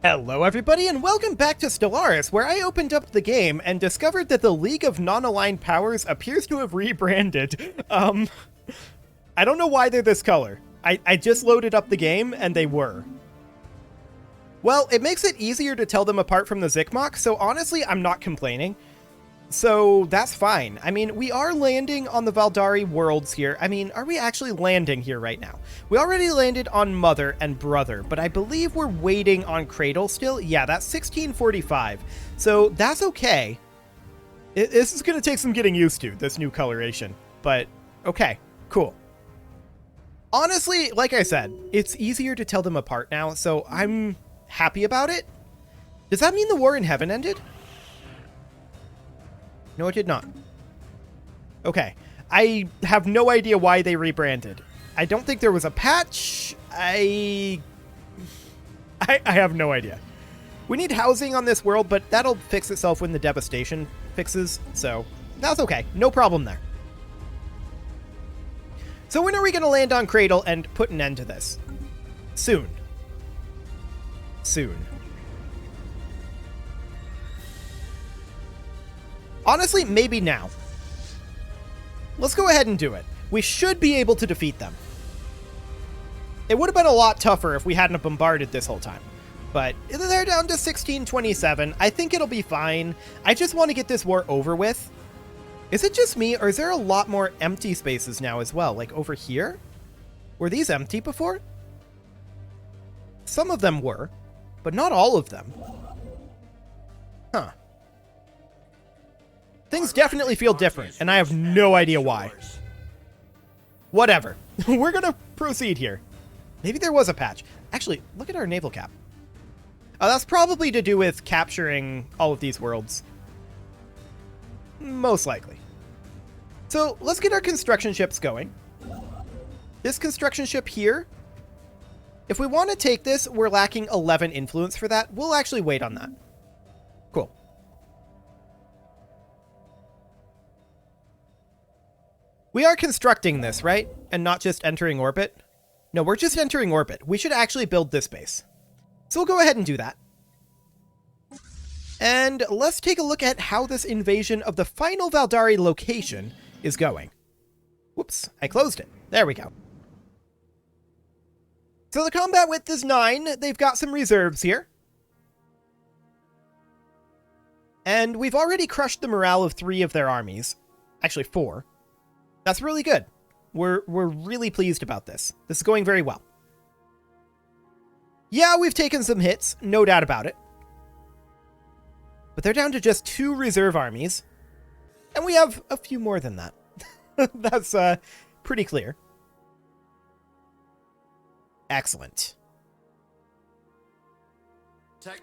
Hello everybody and welcome back to Stellaris, where I opened up the game and discovered that the League of Non-Aligned Powers appears to have rebranded. I don't know why they're this color. I just loaded up the game and they were. Well, it makes it easier to tell them apart from the Zikmok, so honestly I'm not complaining. So that's fine. I mean, we are landing on the Valdari worlds here. I mean, are we actually landing here right now? We already landed on Mother and Brother, but I believe we're waiting on Cradle still. Yeah, that's 1645. So that's okay. This is going to take some getting used to, this new coloration. But okay, cool. Honestly, like I said, it's easier to tell them apart now, so I'm happy about it. Does that mean the war in heaven ended? No, it did not. Okay. I have no idea why they rebranded. I don't think there was a patch. I have no idea. We need housing on this world, but that'll fix itself when the devastation fixes, so that's okay. No problem there. So when are we going to land on Cradle and put an end to this? Soon. Soon. Honestly, maybe now. Let's go ahead and do it. We should be able to defeat them. It would have been a lot tougher if we hadn't bombarded this whole time. But they're down to 1627. I think it'll be fine. I just want to get this war over with. Is it just me, or is there a lot more empty spaces now as well? Like over here? Were these empty before? Some of them were, but not all of them. Huh. Things definitely feel different, and I have no idea why. Whatever. We're gonna proceed here. Maybe there was a patch. Actually, look at our naval cap. That's probably to do with capturing all of these worlds. Most likely. So, let's get our construction ships going. This construction ship here, if we want to take this, we're lacking 11 influence for that. We'll actually wait on that. Cool. We are constructing this, right? And not just entering orbit? No, we're just entering orbit. We should actually build this base. So we'll go ahead and do that. And let's take a look at how this invasion of the final Valdari location is going. Whoops, I closed it. There we go. So the combat width is 9. They've got some reserves here. And we've already crushed the morale of 3 of their armies. Actually, 4. That's really good. We're really pleased about this. This is going very well. Yeah, we've taken some hits, no doubt about it. But they're down to just 2 reserve armies. And we have a few more than that. That's pretty clear. Excellent.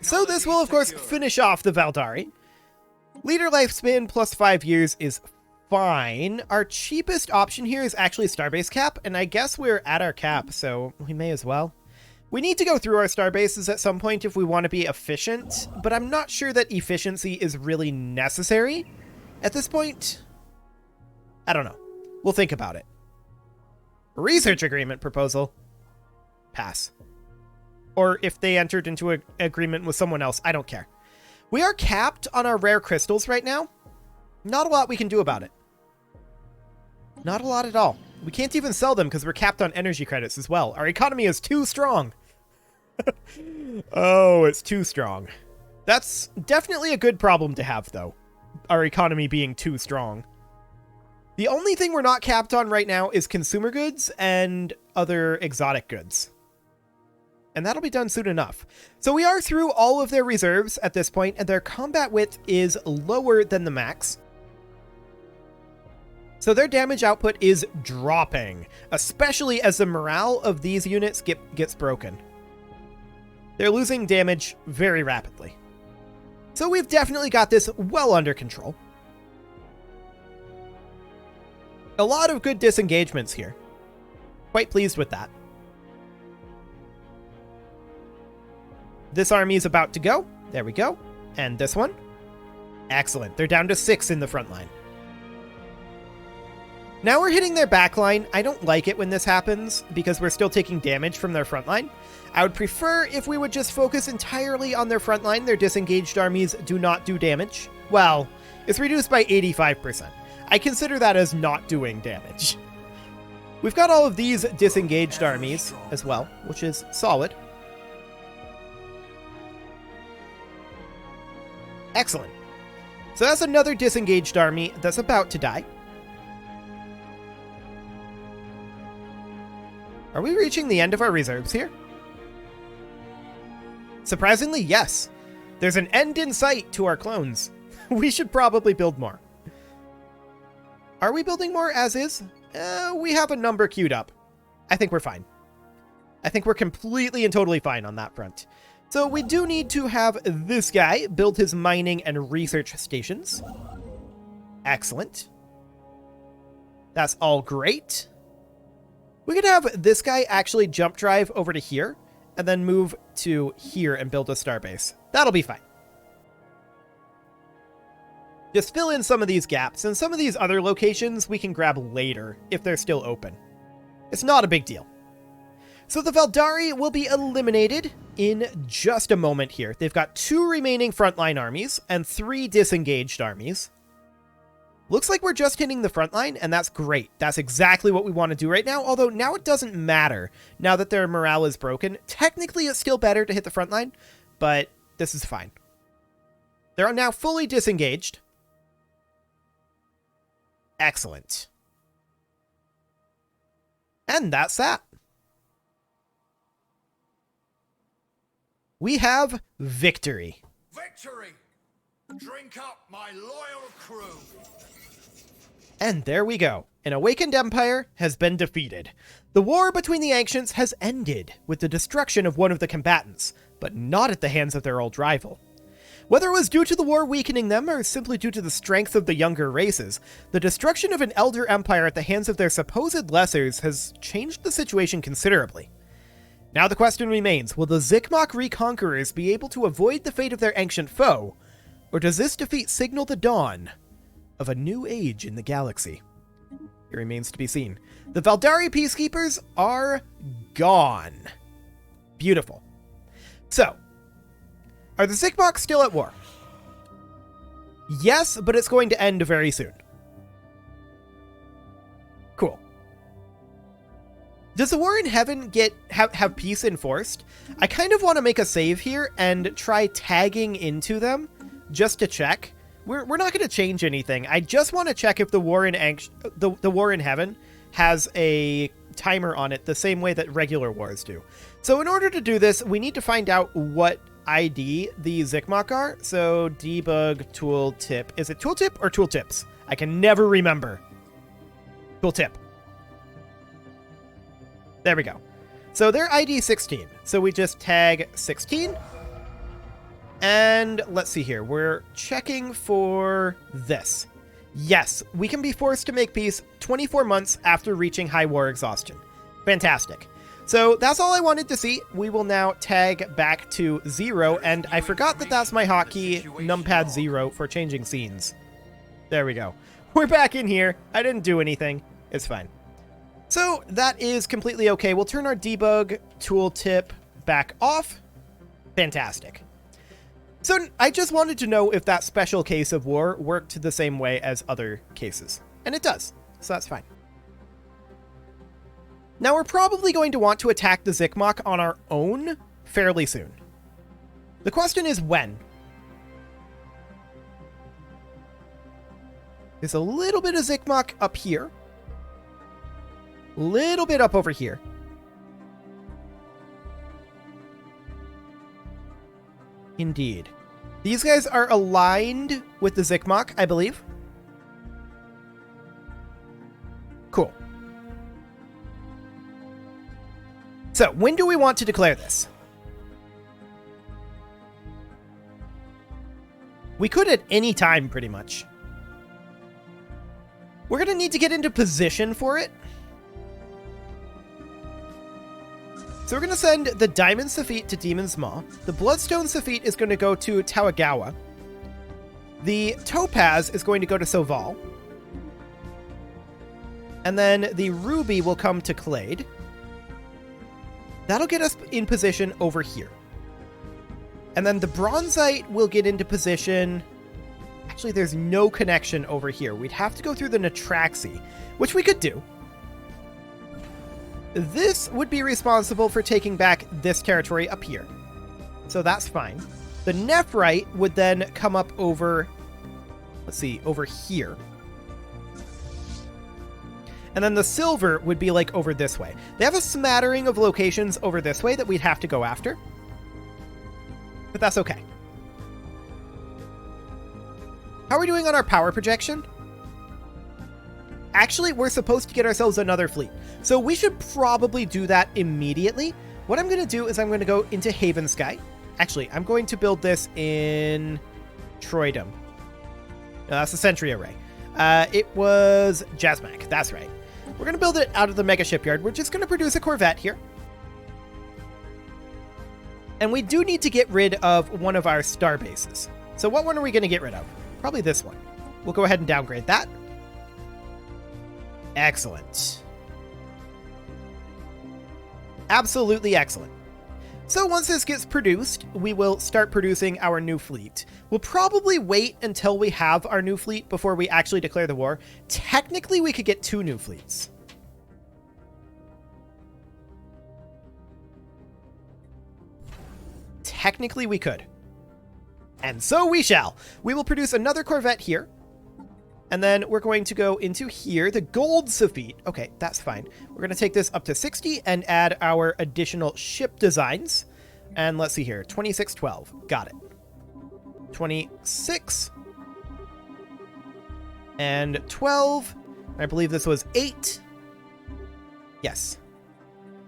So this will, of course, finish off the Valdari. Leader lifespan plus 5 years is fine. Our cheapest option here is actually Starbase cap, and I guess we're at our cap, so we may as well. We need to go through our starbases at some point if we want to be efficient, but I'm not sure that efficiency is really necessary at this point. I don't know. We'll think about it. Research agreement proposal. Pass. Or if they entered into an agreement with someone else, I don't care. We are capped on our rare crystals right now. Not a lot we can do about it. Not a lot at all. We can't even sell them because we're capped on energy credits as well. Our economy is too strong. Oh, it's too strong. That's definitely a good problem to have, though. Our economy being too strong. The only thing we're not capped on right now is consumer goods and other exotic goods. And that'll be done soon enough. So we are through all of their reserves at this point, and their combat width is lower than the max. So their damage output is dropping, especially as the morale of these units gets broken. They're losing damage very rapidly. So we've definitely got this well under control. A lot of good disengagements here. Quite pleased with that. This army is about to go. There we go. And this one. Excellent. They're down to 6 in the front line. Now we're hitting their backline. I don't like it when this happens because we're still taking damage from their front line. I would prefer if we would just focus entirely on their front line. Their disengaged armies do not do damage. Well, it's reduced by 85%. I consider that as not doing damage. We've got all of these disengaged armies as well, which is solid. Excellent. So that's another disengaged army that's about to die. Are we reaching the end of our reserves here? Surprisingly, yes. There's an end in sight to our clones. We should probably build more. Are we building more as is? We have a number queued up. I think we're fine. I think we're completely and totally fine on that front. So we do need to have this guy build his mining and research stations. Excellent. That's all great. We could have this guy actually jump drive over to here and then move to here and build a starbase. That'll be fine. Just fill in some of these gaps, and some of these other locations we can grab later if they're still open. It's not a big deal. So the Veldari will be eliminated in just a moment here. They've got 2 remaining frontline armies and 3 disengaged armies. Looks like we're just hitting the front line, and that's great. That's exactly what we want to do right now, although now it doesn't matter. Now that their morale is broken, technically it's still better to hit the front line, but this is fine. They're now fully disengaged. Excellent. And that's that. We have victory. Victory! Drink up, my loyal crew! And there we go. An awakened empire has been defeated. The war between the ancients has ended with the destruction of one of the combatants, but not at the hands of their old rival. Whether it was due to the war weakening them or simply due to the strength of the younger races, the destruction of an elder empire at the hands of their supposed lessers has changed the situation considerably. Now the question remains, will the Zikmok reconquerors be able to avoid the fate of their ancient foe, or does this defeat signal the dawn of a new age in the galaxy? It remains to be seen. The Veldari peacekeepers are gone. Beautiful. So, are the Zikmok still at war? Yes, but it's going to end very soon. Cool. Does the war in heaven have peace enforced? I kind of want to make a save here and try tagging into them just to check. We're not going to change anything. I just want to check if the war in the war in heaven has a timer on it the same way that regular wars do. So in order to do this, we need to find out what ID the Zikmok are. So debug tooltip. Is it tooltip or tooltips? I can never remember. Tooltip. There we go. So they're ID 16. So we just tag 16. And let's see here. We're checking for this. Yes, we can be forced to make peace 24 months after reaching high war exhaustion. Fantastic. So that's all I wanted to see. We will now tag back to 0. And I forgot that that's my hotkey, numpad 0, for changing scenes. There we go. We're back in here. I didn't do anything. It's fine. So that is completely okay. We'll turn our debug tooltip back off. Fantastic. So I just wanted to know if that special case of war worked the same way as other cases. And it does. So that's fine. Now we're probably going to want to attack the Zikmok on our own fairly soon. The question is when. There's a little bit of Zikmok up here. Little bit up over here. Indeed. These guys are aligned with the Zikmok, I believe. Cool. So, when do we want to declare this? We could at any time, pretty much. We're going to need to get into position for it. So we're going to send the Diamond Saphit to Demon's Maw. The Bloodstone Saphit is going to go to Tawagawa. The Topaz is going to go to Soval. And then the ruby will come to Clade. That'll get us in position over here. And then the bronzite will get into position... Actually, there's no connection over here. We'd have to go through the Natraxi, which we could do. This would be responsible for taking back this territory up here. So that's fine. The nephrite would then come up over... Let's see, over here. And then the silver would be like over this way. They have a smattering of locations over this way that we'd have to go after. But that's okay. How are we doing on our power projection? Actually, we're supposed to get ourselves another fleet. So we should probably do that immediately. What I'm going to do is I'm going to go into Haven Sky. Actually, I'm going to build this in Troydom. No, that's the Sentry Array. It was Jasmac. That's right. We're going to build it out of the Mega Shipyard. We're just going to produce a Corvette here. And we do need to get rid of one of our star bases. So what one are we going to get rid of? Probably this one. We'll go ahead and downgrade that. Excellent. Absolutely excellent. So once this gets produced, we will start producing our new fleet. We'll probably wait until we have our new fleet before we actually declare the war. Technically, we could get 2 new fleets. Technically, we could. And so we shall. We will produce another Corvette here. And then we're going to go into here, the Gold Safite. Okay, that's fine. We're going to take this up to 60 and add our additional ship designs. And let's see here, 2612. Got it. 26. And 12. I believe this was 8. Yes.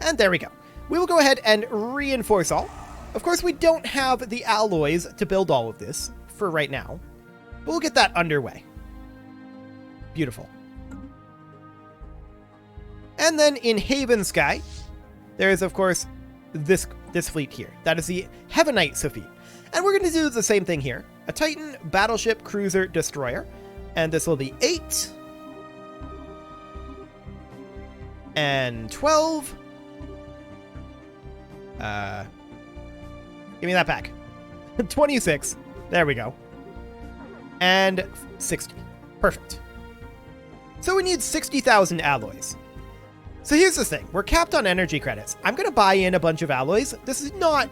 And there we go. We will go ahead and reinforce all. Of course, we don't have the alloys to build all of this for right now. But we'll get that underway. Beautiful. And then in Haven Sky, there is, of course, this fleet here. That is the Heavenite Safite. And we're going to do the same thing here. A Titan, Battleship, Cruiser, Destroyer. And this will be 8. And 12. Give me that back. 26. There we go. And 60. Perfect. So we need 60,000 alloys. So here's the thing. We're capped on energy credits. I'm going to buy in a bunch of alloys. This is not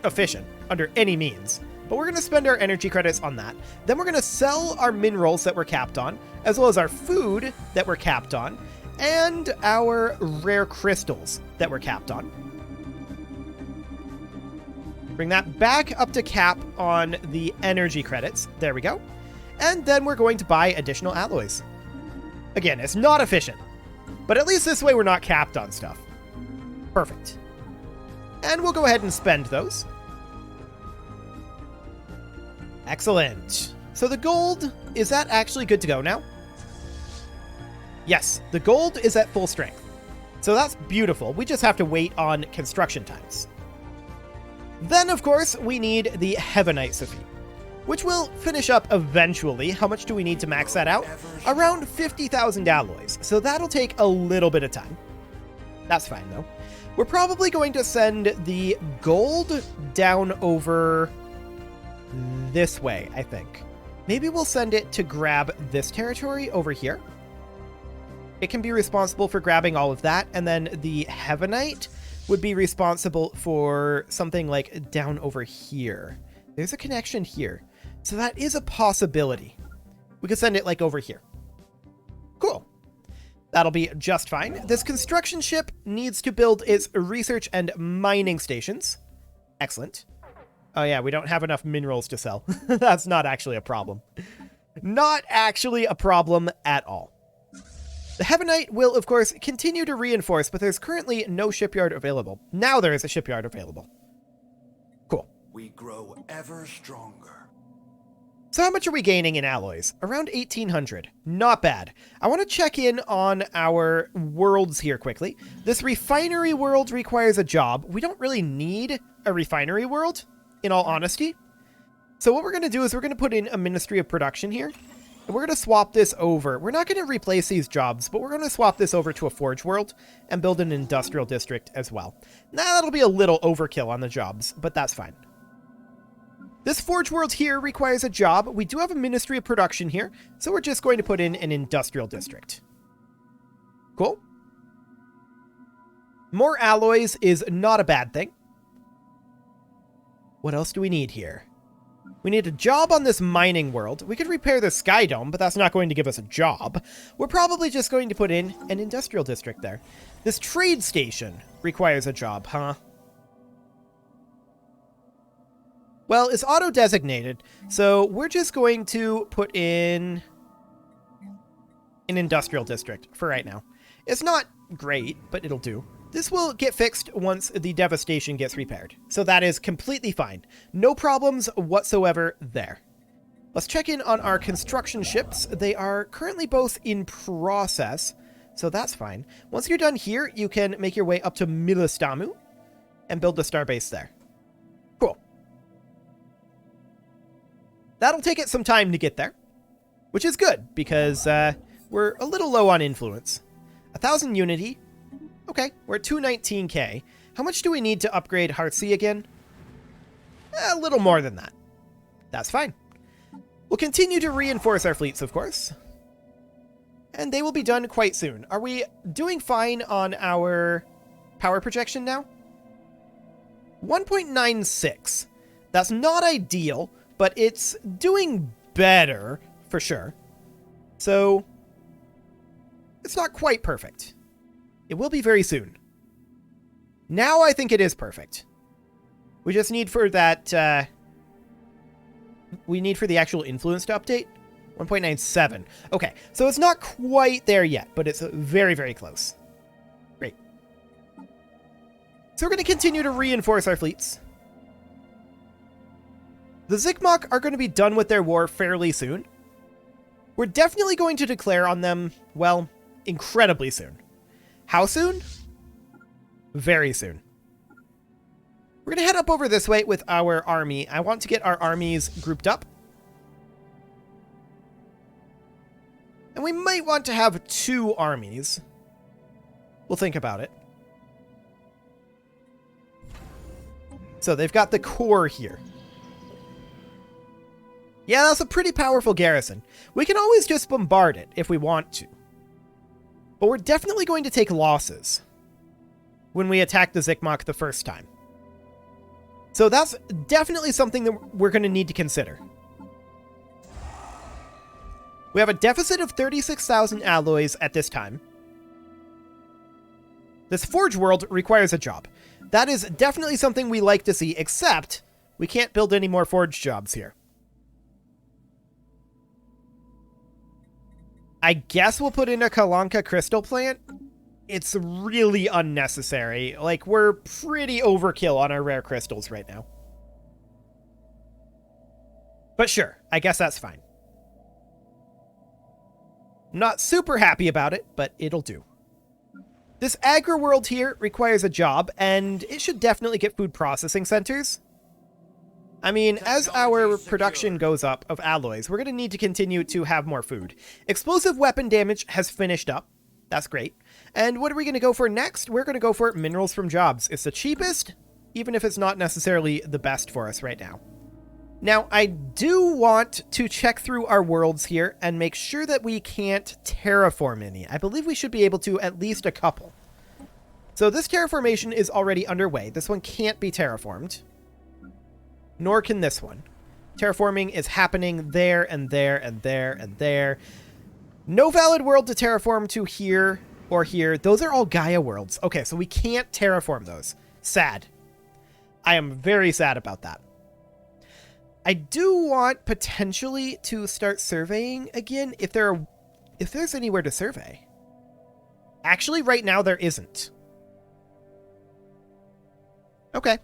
efficient under any means, but we're going to spend our energy credits on that. Then we're going to sell our minerals that we're capped on, as well as our food that we're capped on, and our rare crystals that we're capped on. Bring that back up to cap on the energy credits. There we go. And then we're going to buy additional alloys. Again, it's not efficient, but at least this way we're not capped on stuff. Perfect. And we'll go ahead and spend those. Excellent. So the gold, is that actually good to go now? Yes, the gold is at full strength. So that's beautiful. We just have to wait on construction times. Then, of course, we need the Heavenite Safite, which will finish up eventually. How much do we need to max that out? Around 50,000 alloys. So that'll take a little bit of time. That's fine, though. We're probably going to send the gold down over this way, I think. Maybe we'll send it to grab this territory over here. It can be responsible for grabbing all of that, and then the Heavenite would be responsible for something like down over here. There's a connection here. So that is a possibility. We could send it like over here. Cool. That'll be just fine. This construction ship needs to build its research and mining stations. Excellent. Oh yeah, we don't have enough minerals to sell. That's not actually a problem. Not actually a problem at all. The Heavenite will, of course, continue to reinforce, but there's currently no shipyard available. Now there is a shipyard available. Cool. We grow ever stronger. So how much are we gaining in alloys? Around 1,800. Not bad. I want to check in on our worlds here quickly. This refinery world requires a job. We don't really need a refinery world, in all honesty. So what we're going to do is we're going to put in a Ministry of Production here. And we're going to swap this over. We're not going to replace these jobs, but we're going to swap this over to a forge world and build an industrial district as well. Now, that'll be a little overkill on the jobs, but that's fine. This forge world here requires a job. We do have a Ministry of Production here, so we're just going to put in an industrial district. Cool. More alloys is not a bad thing. What else do we need here? We need a job on this mining world. We could repair the Sky Dome, but that's not going to give us a job. We're probably just going to put in an industrial district there. This trade station requires a job, huh? Well, it's auto-designated, so we're just going to put in an industrial district for right now. It's not great, but it'll do. This will get fixed once the devastation gets repaired. So that is completely fine. No problems whatsoever there. Let's check in on our construction ships. They are currently both in process, so that's fine. Once you're done here, you can make your way up to Milistamu and build the starbase there. Cool. That'll take it some time to get there, which is good because we're a little low on influence. 1,000 unity. Okay, we're at 219k. How much do we need to upgrade Hearthsea again? A little more than that. That's fine. We'll continue to reinforce our fleets, of course. And they will be done quite soon. Are we doing fine on our power projection now? 1.96. That's not ideal, but it's doing better, for sure. So, it's not quite perfect. It will be very soon. Now I think it is perfect. We just need for that, we need for the actual influence to update. 1.97. Okay, so it's not quite there yet, but it's very, very close. Great. So we're going to continue to reinforce our fleets. The Zikmok are going to be done with their war fairly soon. We're definitely going to declare on them, well, incredibly soon. How soon? Very soon. We're going to head up over this way with our army. I want to get our armies grouped up. And we might want to have 2 armies. We'll think about it. So they've got the core here. Yeah, that's a pretty powerful garrison. We can always just bombard it if we want to. But we're definitely going to take losses when we attack the Zikmok the first time. So that's definitely something that we're going to need to consider. We have a deficit of 36,000 alloys at this time. This Forge World requires a job. That is definitely something we like to see, except we can't build any more Forge jobs here. I guess we'll put in a Kalanka crystal plant. It's really unnecessary. Like, we're pretty overkill on our rare crystals right now. But sure, I guess that's fine. Not super happy about it, but it'll do. This agri world here requires a job, and it should definitely get food processing centers. I mean, as our production goes up of alloys, we're going to need to continue to have more food. Explosive weapon damage has finished up. That's great. And what are we going to go for next? We're going to go for minerals from jobs. It's the cheapest, even if it's not necessarily the best for us right now. Now, I do want to check through our worlds here and make sure that we can't terraform any. I believe we should be able to at least a couple. So this terraformation is already underway. This one can't be terraformed. Nor can this one. Terraforming is happening there and there and there and there. No valid world to terraform to here or here. Those are all Gaia worlds. Okay, so we can't terraform those. Sad. I am very sad about that. I do want potentially to start surveying again if there's anywhere to survey. Actually, right now there isn't. Okay.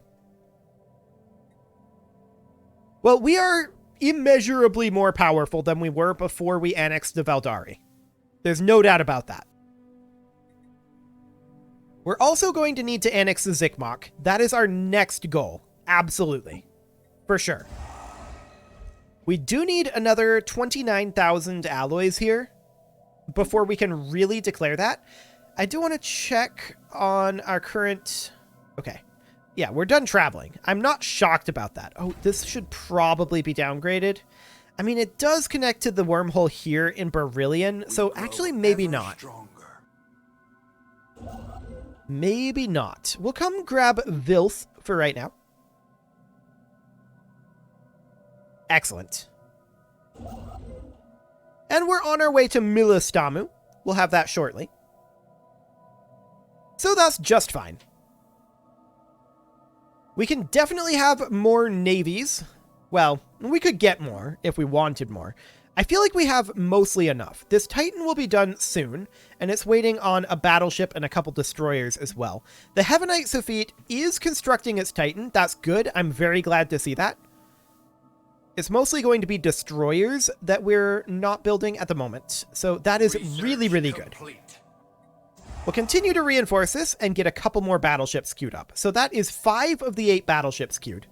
Well, we are immeasurably more powerful than we were before we annexed the Valdari. There's no doubt about that. We're also going to need to annex the Zikmok. That is our next goal. Absolutely. For sure. We do need another 29,000 alloys here before we can really declare that. I do want to check on our current... Okay. Yeah, we're done traveling. I'm not shocked about that. Oh, this should probably be downgraded. I mean, it does connect to the wormhole here in Beryllion, so actually maybe not. Maybe not. We'll come grab Vilth for right now. Excellent. And we're on our way to Milistamu. We'll have that shortly. So that's just fine. We can definitely have more navies. Well, we could get more if we wanted more. I feel like we have mostly enough. This Titan will be done soon, and it's waiting on a battleship and a couple destroyers as well. The Heavenite Sophite is constructing its Titan. That's good. I'm very glad to see that. It's mostly going to be destroyers that we're not building at the moment. So that is really, really good. We'll continue to reinforce this and get a couple more battleships queued up. So that is 5 of the 8 battleships queued.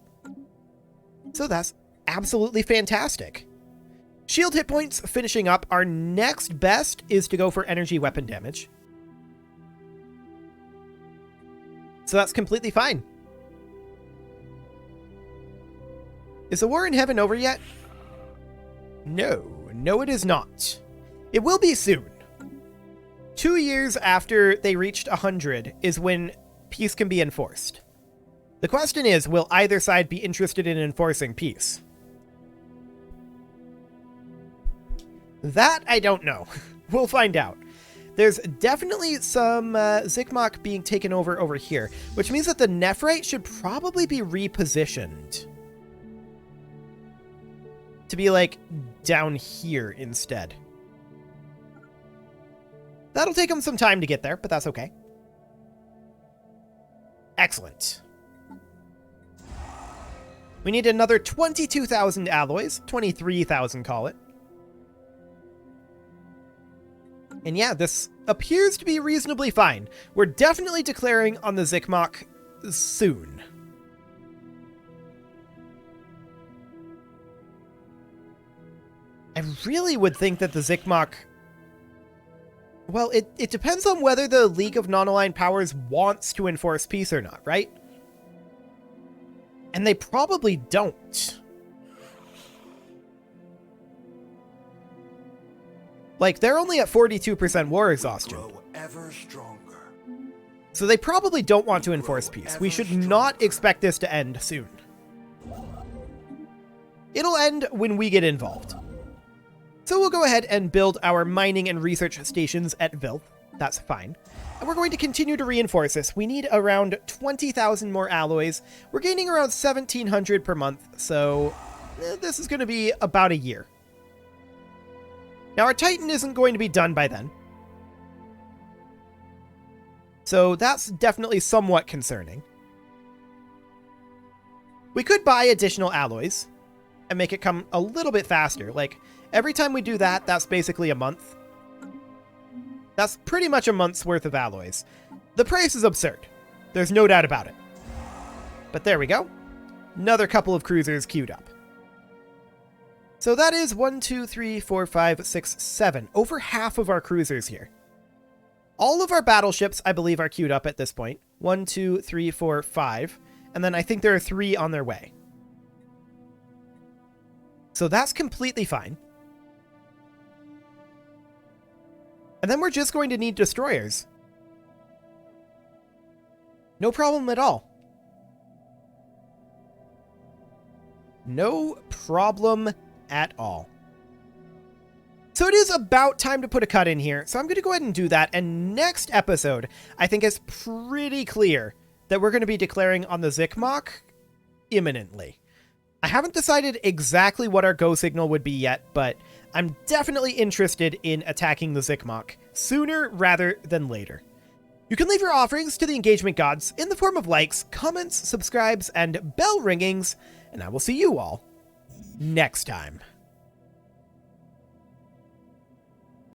So that's absolutely fantastic. Shield hit points finishing up. Our next best is to go for energy weapon damage. So that's completely fine. Is the war in heaven over yet? No, it is not. It will be soon. 2 years after they reached 100 is when peace can be enforced. The question is, will either side be interested in enforcing peace? That I don't know. We'll find out. There's definitely some Zikmok being taken over here, which means that the Nephrite should probably be repositioned to be, like, down here instead. That'll take them some time to get there, but that's okay. Excellent. We need another 22,000 alloys. 23,000, call it. And yeah, this appears to be reasonably fine. We're definitely declaring on the Zikmok soon. I really would think that the Zikmok... Well, it depends on whether the League of Non-Aligned Powers wants to enforce peace or not, right? And they probably don't. Like, they're only at 42% war exhaustion. Ever stronger. So they probably don't want to enforce peace. We should not expect this to end soon. It'll end when we get involved. So we'll go ahead and build our mining and research stations at Vilth. That's fine. And we're going to continue to reinforce this. We need around 20,000 more alloys. We're gaining around 1,700 per month, so this is going to be about a year. Now, our Titan isn't going to be done by then. So that's definitely somewhat concerning. We could buy additional alloys and make it come a little bit faster. Like, every time we do that, that's basically a month. That's pretty much a month's worth of alloys. The price is absurd. There's no doubt about it. But there we go. Another couple of cruisers queued up. So that is 1, 2, 3, 4, 5, 6, 7. Over half of our cruisers here. All of our battleships, I believe, are queued up at this point. 1, 2, 3, 4, 5. And then I think there are 3 on their way. So that's completely fine. And then we're just going to need destroyers. No problem at all. No problem at all. So it is about time to put a cut in here, so I'm going to go ahead and do that, and next episode, I think it's pretty clear that we're going to be declaring on the Zikmok imminently. I haven't decided exactly what our go signal would be yet, but I'm definitely interested in attacking the Zikmok sooner rather than later. You can leave your offerings to the engagement gods in the form of likes, comments, subscribes, and bell ringings, and I will see you all next time.